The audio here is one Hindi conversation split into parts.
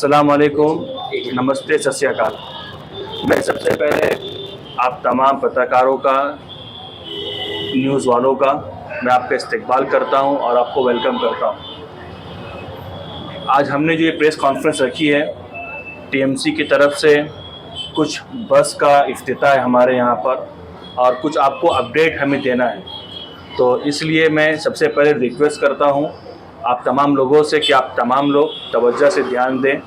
अस्सलाम वालेकुम, नमस्ते, सत श्री अकाल। मैं सबसे पहले आप तमाम पत्रकारों का, न्यूज़ वालों का मैं आपका इस्तकबाल करता हूं और आपको वेलकम करता हूं। आज हमने जो ये प्रेस कॉन्फ्रेंस रखी है, टीएमसी की तरफ से कुछ बस का इफ्तिताह है हमारे यहाँ पर और कुछ आपको अपडेट हमें देना है। तो इसलिए मैं सबसे पहले रिक्वेस्ट करता हूँ आप तमाम लोगों से कि आप तमाम लोग तवज्जो से ध्यान दें।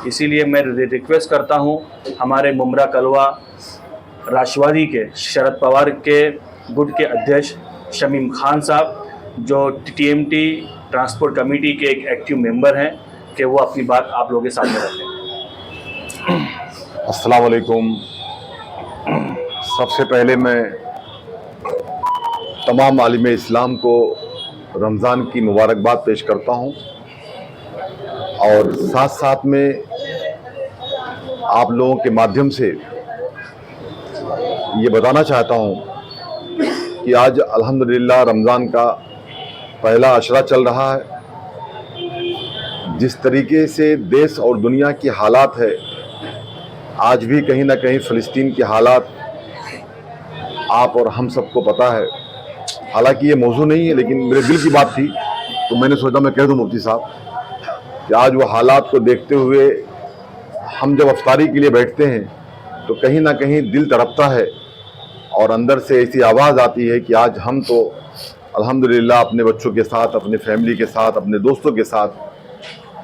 इसीलिए मैं रिक्वेस्ट करता हूँ हमारे मुमरा कलवा राष्ट्रवादी के शरद पवार के गुट के अध्यक्ष शमीम खान साहब, जो टीएमटी ट्रांसपोर्ट कमेटी के एक एक्टिव मेंबर हैं, कि वो अपनी बात आप लोगों के सामने रखें। अस्सलाम वालेकुम। सबसे पहले मैं तमाम आलिम इस्लाम को रमज़ान की मुबारकबाद पेश करता हूं और साथ साथ में आप लोगों के माध्यम से ये बताना चाहता हूं कि आज अल्हम्दुलिल्लाह रमज़ान का पहला अशरा चल रहा है। जिस तरीके से देश और दुनिया की हालात है, आज भी कहीं ना कहीं फ़लस्तीन की हालात आप और हम सबको पता है। हालांकि ये मौजू नहीं है, लेकिन मेरे दिल की बात थी तो मैंने सोचा मैं कह दूं मुफ्ती साहब कि आज वो हालात को देखते हुए हम जब अफ्तारी के लिए बैठते हैं तो कहीं ना कहीं दिल तड़पता है और अंदर से ऐसी आवाज़ आती है कि आज हम तो अल्हम्दुलिल्लाह अपने बच्चों के साथ, अपने फैमिली के साथ, अपने दोस्तों के साथ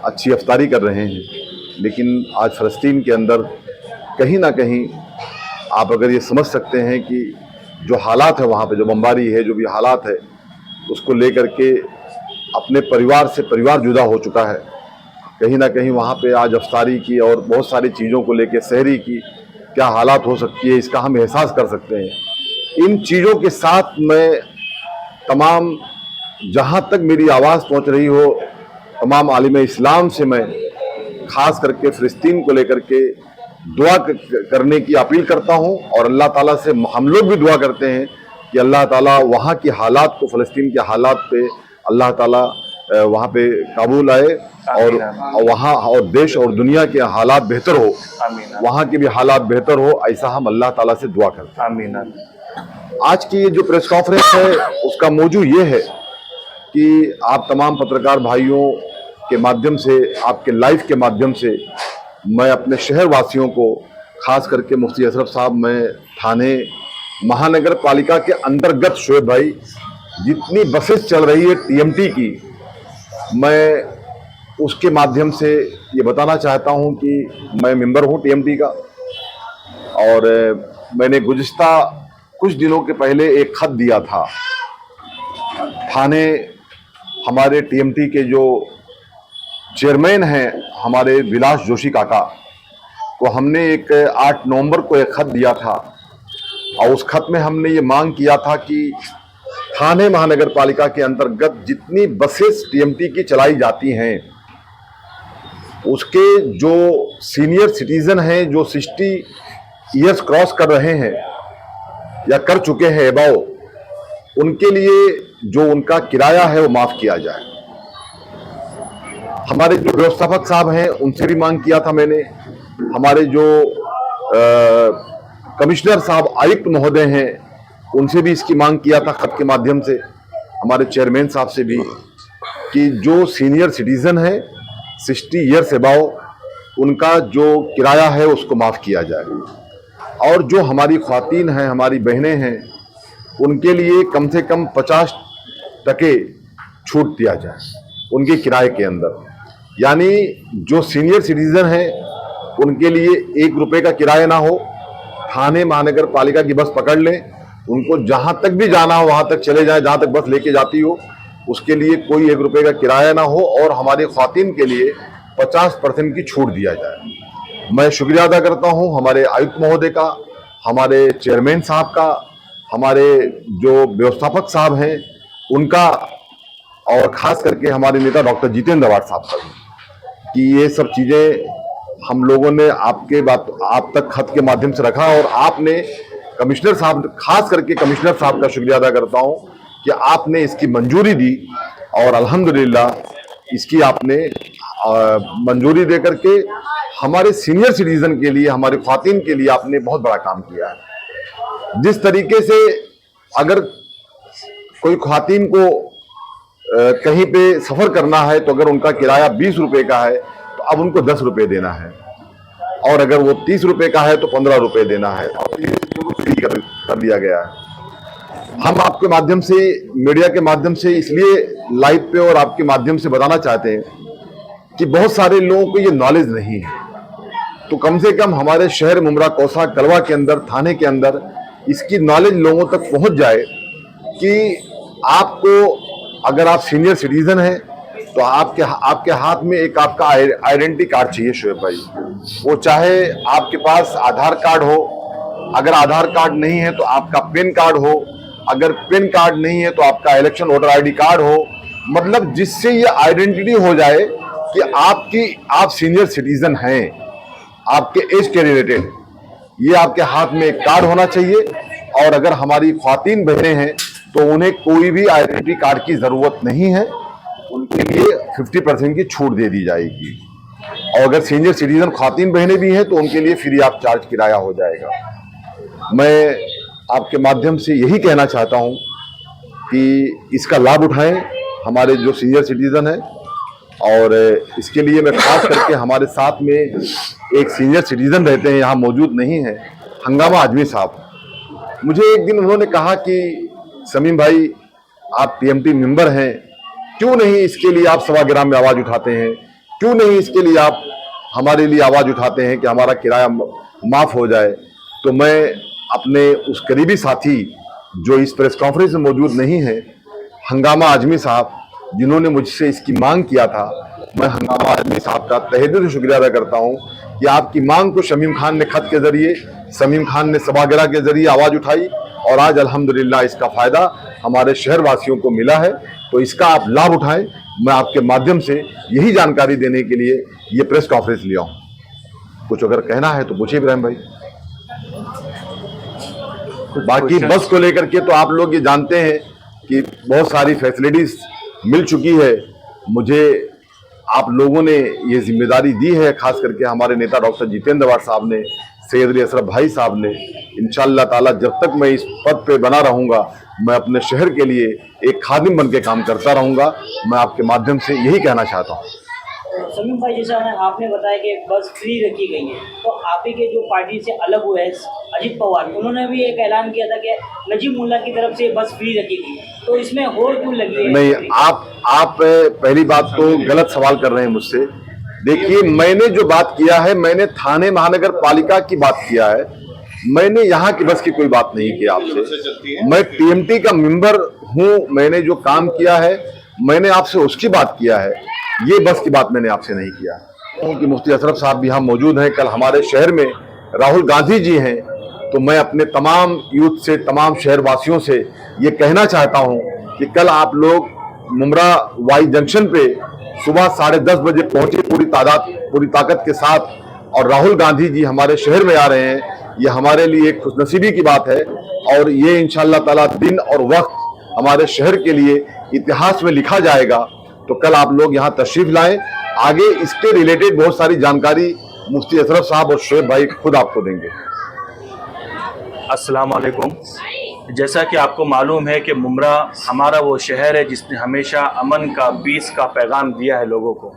अच्छी अफ्तारी कर रहे हैं, लेकिन आज फ़लस्तीन के अंदर कहीं ना कहीं आप अगर ये समझ सकते हैं कि जो हालात है वहाँ पे, जो बमबारी है, जो भी हालात है, उसको लेकर के अपने परिवार से परिवार जुदा हो चुका है। कहीं ना कहीं वहाँ पे आज अफ्तारी की और बहुत सारी चीज़ों को लेकर सहरी की क्या हालात हो सकती है, इसका हम एहसास कर सकते हैं। इन चीज़ों के साथ मैं तमाम, जहाँ तक मेरी आवाज़ पहुँच रही हो, तमाम आलिम इस्लाम से मैं ख़ास करके फ़लस्तीन को लेकर के दुआ करने की अपील करता हूं और अल्लाह ताला से हम लोग भी दुआ करते हैं कि अल्लाह ताला वहाँ की हालात को, फ़लस्तीन के हालात पे अल्लाह ताला वहाँ पे काबू लाए और वहाँ और देश और दुनिया के हालात बेहतर हो, वहाँ के भी हालात बेहतर हो, ऐसा हम अल्लाह ताला से दुआ करते हैं। आमीन। आज की जो प्रेस कॉन्फ्रेंस है उसका मौजू ये है कि आप तमाम पत्रकार भाइयों के माध्यम से, आपके लाइव के माध्यम से मैं अपने शहर वासियों को, खास करके मुफ्ती अशरफ साहब, मैं थाने महानगर पालिका के अंतर्गत शोएब भाई जितनी बसेस चल रही है टीएमटी की, मैं उसके माध्यम से ये बताना चाहता हूं कि मैं मेंबर हूं टीएमटी का और मैंने गुज़िश्ता कुछ दिनों के पहले एक खत दिया था थाने। हमारे टीएमटी के जो चेयरमैन हैं हमारे विलास जोशी काका को हमने एक 8 नवंबर को एक खत दिया था और उस खत में हमने ये मांग किया था कि थाने महानगर पालिका के अंतर्गत जितनी बसेस टीएमटी की चलाई जाती हैं उसके जो सीनियर सिटीजन हैं, जो 60 ईयर्स क्रॉस कर रहे हैं या कर चुके हैं एबाव, उनके लिए जो उनका किराया है वो माफ किया जाए। हमारे जो व्यवस्थापक साहब हैं उनसे भी मांग किया था मैंने, हमारे जो कमिश्नर साहब, आयुक्त महोदय हैं, उनसे भी इसकी मांग किया था खत के माध्यम से, हमारे चेयरमैन साहब से भी, कि जो सीनियर सिटीजन है 60 ईयर्स अबाव, उनका जो किराया है उसको माफ़ किया जाए और जो हमारी ख्वातीन हैं, हमारी बहनें हैं, उनके लिए कम से कम 50% छूट दिया जाए उनके किराए के अंदर। यानी जो सीनियर सिटीजन हैं उनके लिए 1 रुपये का किराया ना हो, थाने महानगर पालिका की बस पकड़ लें, उनको जहां तक भी जाना हो वहां तक चले जाएं, जहां तक बस लेके जाती हो, उसके लिए कोई 1 रुपये का किराया ना हो और हमारी ख्वातीन के लिए 50% की छूट दिया जाए। मैं शुक्रिया अदा करता हूं हमारे आयुक्त महोदय का, हमारे चेयरमैन साहब का, हमारे जो व्यवस्थापक साहब हैं उनका और ख़ास करके हमारे नेता डॉक्टर जितेंद्र अवार्ड साहब का भी, कि ये सब चीज़ें हम लोगों ने आपके बात आप तक खत के माध्यम से रखा और आपने कमिश्नर साहब, खास करके कमिश्नर साहब का शुक्रिया अदा करता हूं कि आपने इसकी मंजूरी दी और अल्हम्दुलिल्लाह इसकी आपने मंजूरी दे करके हमारे सीनियर सिटीजन के लिए, हमारे ख्वातीन के लिए आपने बहुत बड़ा काम किया है। जिस तरीके से अगर कोई ख्वातीन को कहीं पे सफर करना है तो अगर उनका किराया 20 रुपए का है तो अब उनको 10 रुपए देना है, और अगर वो 30 रुपए का है तो 15 रुपए देना है, और फ्री कर दिया गया है। हम आपके माध्यम से, मीडिया के माध्यम से इसलिए लाइव पे और आपके माध्यम से बताना चाहते हैं कि बहुत सारे लोगों को ये नॉलेज नहीं है, तो कम से कम हमारे शहर मुमरा, कौसा, कलवा के अंदर, थाने के अंदर इसकी नॉलेज लोगों तक पहुंच जाए कि आपको, अगर आप सीनियर सिटीजन हैं तो आपके हाथ में एक आपका आइडेंटिटी कार्ड चाहिए शोएब भाई। वो चाहे आपके पास आधार कार्ड हो, अगर आधार कार्ड नहीं है तो आपका पैन कार्ड हो, अगर पैन कार्ड नहीं है तो आपका इलेक्शन वोटर आईडी कार्ड हो, मतलब जिससे ये आइडेंटिटी हो जाए कि आप सीनियर सिटीजन हैं, आपके एज के रिलेटेड ये आपके हाथ में एक कार्ड होना चाहिए। और अगर हमारी ख्वातीन बहनें हैं तो उन्हें कोई भी आइडेंटिटी कार्ड की जरूरत नहीं है, उनके लिए 50% की छूट दे दी जाएगी। और अगर सीनियर सिटीजन ख्वातीन बहनें भी हैं तो उनके लिए फ्री ऑफ चार्ज किराया हो जाएगा। मैं आपके माध्यम से यही कहना चाहता हूं कि इसका लाभ उठाएं हमारे जो सीनियर सिटीजन हैं, और इसके लिए मैं खास करके हमारे साथ में एक सीनियर सिटीजन रहते हैं, यहाँ मौजूद नहीं है, हंगामा आजमी साहब। मुझे एक दिन उन्होंने कहा कि समीम भाई आप टीएमटी मेंबर हैं, क्यों नहीं इसके लिए आप सभागृह में आवाज उठाते हैं, क्यों नहीं इसके लिए आप हमारे लिए आवाज उठाते हैं कि हमारा किराया माफ हो जाए। तो मैं अपने उस करीबी साथी जो इस प्रेस कॉन्फ्रेंस में मौजूद नहीं है, हंगामा आजमी साहब, जिन्होंने मुझसे इसकी मांग किया था, मैं हंगामा आजमी साहब का तहे दिल से शुक्रिया अदा करता हूं कि आपकी मांग को शमीम खान ने खत के जरिए, शमीम खान ने सभागृह के जरिए आवाज उठाई, और आज अल्हम्दुलिल्लाह इसका फायदा हमारे शहर वासियों को मिला है। तो इसका आप लाभ उठाएं। मैं आपके माध्यम से यही जानकारी देने के लिए ये प्रेस कॉन्फ्रेंस लिया हूं। कुछ अगर कहना है तो पूछिए इब्राहिम भाई। बाकी बस को लेकर के तो आप लोग ये जानते हैं कि बहुत सारी फैसिलिटीज मिल चुकी है। मुझे आप लोगों ने ये जिम्मेदारी दी है, खास करके हमारे नेता डॉक्टर जितेंद्र अवाड साहब ने, सैयद अली अशरफ भाई साहब ने। इंशाअल्लाह ताला जब तक मैं इस पद पे बना रहूंगा, मैं अपने शहर के लिए एक खादिम बन के काम करता रहूंगा। मैं आपके माध्यम से यही कहना चाहता हूँ। समीम भाई, जैसा आपने बताया कि बस फ्री रखी गई है, तो आप ही के जो पार्टी से अलग हुए हैं अजीत पवार, उन्होंने भी एक ऐलान किया था कि नजीब मुल्ला की तरफ से बस फ्री रखी गई, तो इसमें होड़ क्यों लगी है? नहीं, आप पहली बात तो गलत सवाल कर रहे हैं मुझसे। देखिए, मैंने जो बात किया है, मैंने थाने महानगर पालिका की बात किया है, मैंने यहाँ की बस की कोई बात नहीं की आपसे। मैं टीएमटी का मेंबर हूँ, मैंने जो काम किया है मैंने आपसे उसकी बात किया है, ये बस की बात मैंने आपसे नहीं किया। क्योंकि मुफ्ती अशरफ साहब भी यहाँ मौजूद हैं, कल हमारे शहर में राहुल गांधी जी हैं, तो मैं अपने तमाम यूथ से, तमाम शहर वासियों से ये कहना चाहता हूँ कि कल आप लोग मुमरा वाई जंक्शन पे सुबह 10:30 बजे पहुंचे पूरी ताकत के साथ, और राहुल गांधी जी हमारे शहर में आ रहे हैं। ये हमारे लिए एक खुशनसीबी की बात है, और ये इंशाअल्लाह ताला दिन और वक्त हमारे शहर के लिए इतिहास में लिखा जाएगा। तो कल आप लोग यहाँ तशरीफ लाएं, आगे इसके रिलेटेड बहुत सारी जानकारी मुफ्ती अशरफ साहब और शोएब भाई खुद आपको देंगे। अस्सलाम वालेकुम। जैसा कि आपको मालूम है कि मुमरा हमारा वो शहर है जिसने हमेशा अमन का, पीस का पैगाम दिया है लोगों को,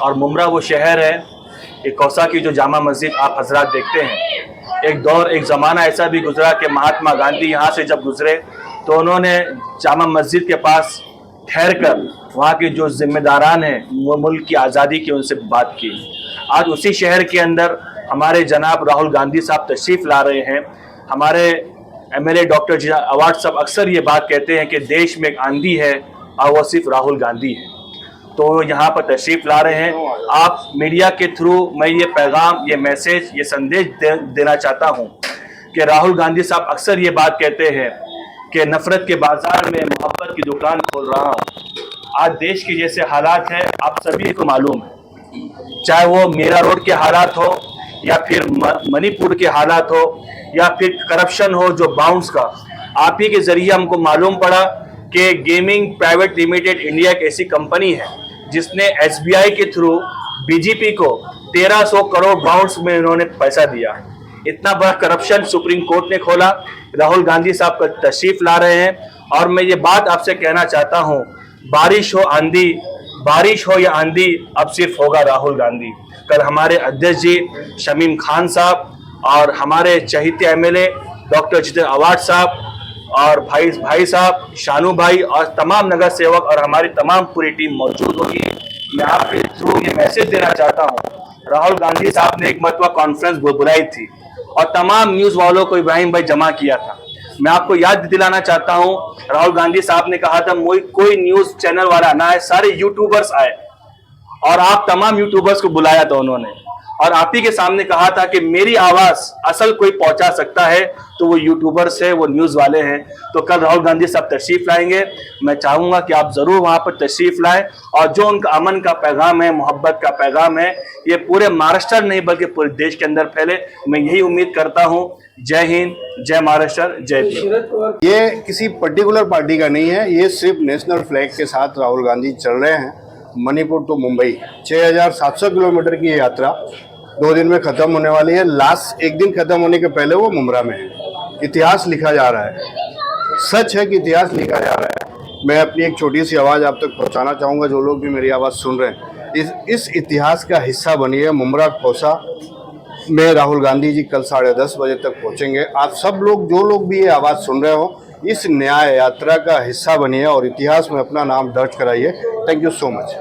और मुमरा वो शहर है, एक कौसा की जो जामा मस्जिद आप हजरात देखते हैं, एक दौर, एक ज़माना ऐसा भी गुजरा कि महात्मा गांधी यहाँ से जब गुजरे तो उन्होंने जामा मस्जिद के पास ठहर कर वहाँ के जो जिम्मेदारान हैं, वो मुल्क की आज़ादी की, उनसे बात की। आज उसी शहर के अंदर हमारे जनाब राहुल गांधी साहब तशरीफ़ ला रहे हैं। हमारे एमएलए डॉक्टर जितेंद्र अवाड साहब अक्सर ये बात कहते हैं कि देश में एक आंधी है और वो सिर्फ राहुल गांधी है, तो यहाँ पर तशरीफ़ ला रहे हैं। आप मीडिया के थ्रू मैं ये पैगाम, ये मैसेज, ये संदेश देना चाहता हूँ कि राहुल गांधी साहब अक्सर ये बात कहते हैं कि नफ़रत के बाज़ार में मोहब्बत की दुकान खोल रहा हूँ। आज देश के जैसे हालात हैं, आप सभी को मालूम है, चाहे वो मीरा रोड के हालात हो, या फिर मणिपुर के हालात हो, या फिर करप्शन हो जो बाउंस का। आप ही के ज़रिए हमको मालूम पड़ा कि गेमिंग प्राइवेट लिमिटेड इंडिया एक ऐसी कंपनी है जिसने SBI के थ्रू BJP को 1300 करोड़ बाउंस में इन्होंने पैसा दिया। इतना बड़ा करप्शन सुप्रीम कोर्ट ने खोला। राहुल गांधी साहब का तशरीफ ला रहे हैं और मैं ये बात आपसे कहना चाहता हूँ, बारिश हो या आंधी, अब सिर्फ होगा राहुल गांधी। कल हमारे अध्यक्ष जी शमीम खान साहब और हमारे चहेते MLA डॉक्टर जितेंद्र अवाड साहब और भाई साहब शानू भाई और तमाम नगर सेवक और हमारी तमाम पूरी टीम मौजूद होगी। मैं आपके थ्रू ये मैसेज देना चाहता हूँ, राहुल गांधी साहब ने एक मरतबा कॉन्फ्रेंस बुलाई थी और तमाम न्यूज वालों को इब्राहिम भाई जमा किया था। मैं आपको याद दिलाना चाहता हूं, राहुल गांधी साहब ने कहा था कोई न्यूज चैनल वाला ना आए, सारे यूट्यूबर्स आए और आप तमाम यूट्यूबर्स को बुलाया था उन्होंने और आप ही के सामने कहा था कि मेरी आवाज असल कोई पहुंचा सकता है तो वो यूट्यूबर्स है, वो न्यूज वाले हैं। तो कल राहुल गांधी साहब तशरीफ लाएंगे, मैं चाहूंगा कि आप जरूर वहां पर तशरीफ लाएं और जो उनका अमन का पैगाम है, मोहब्बत का पैगाम है, ये पूरे महाराष्ट्र नहीं बल्कि पूरे देश के अंदर फैले। मैं यही उम्मीद करता हूं। जय हिंद, जय महाराष्ट्र, जय भीम। ये किसी पर्टिकुलर पार्टी का नहीं है, ये सिर्फ नेशनल फ्लैग के साथ राहुल गांधी चल रहे हैं। मणिपुर टू मुंबई 6700 किलोमीटर की यात्रा 2 दिन में खत्म होने वाली है। लास्ट एक दिन खत्म होने के पहले वो मुमरा में है। इतिहास लिखा जा रहा है, सच है कि इतिहास लिखा जा रहा है। मैं अपनी एक छोटी सी आवाज़ आप तक पहुंचाना चाहूँगा, जो लोग भी मेरी आवाज़ सुन रहे हैं, इस इतिहास का हिस्सा बनिए। मुमरा कोसा में राहुल गांधी जी कल 10:30 बजे तक पहुंचेंगे। आप सब लोग, जो लोग भी ये आवाज़ सुन रहे हो, इस न्याय यात्रा का हिस्सा बनिए और इतिहास में अपना नाम दर्ज कराइए। Thank you so much.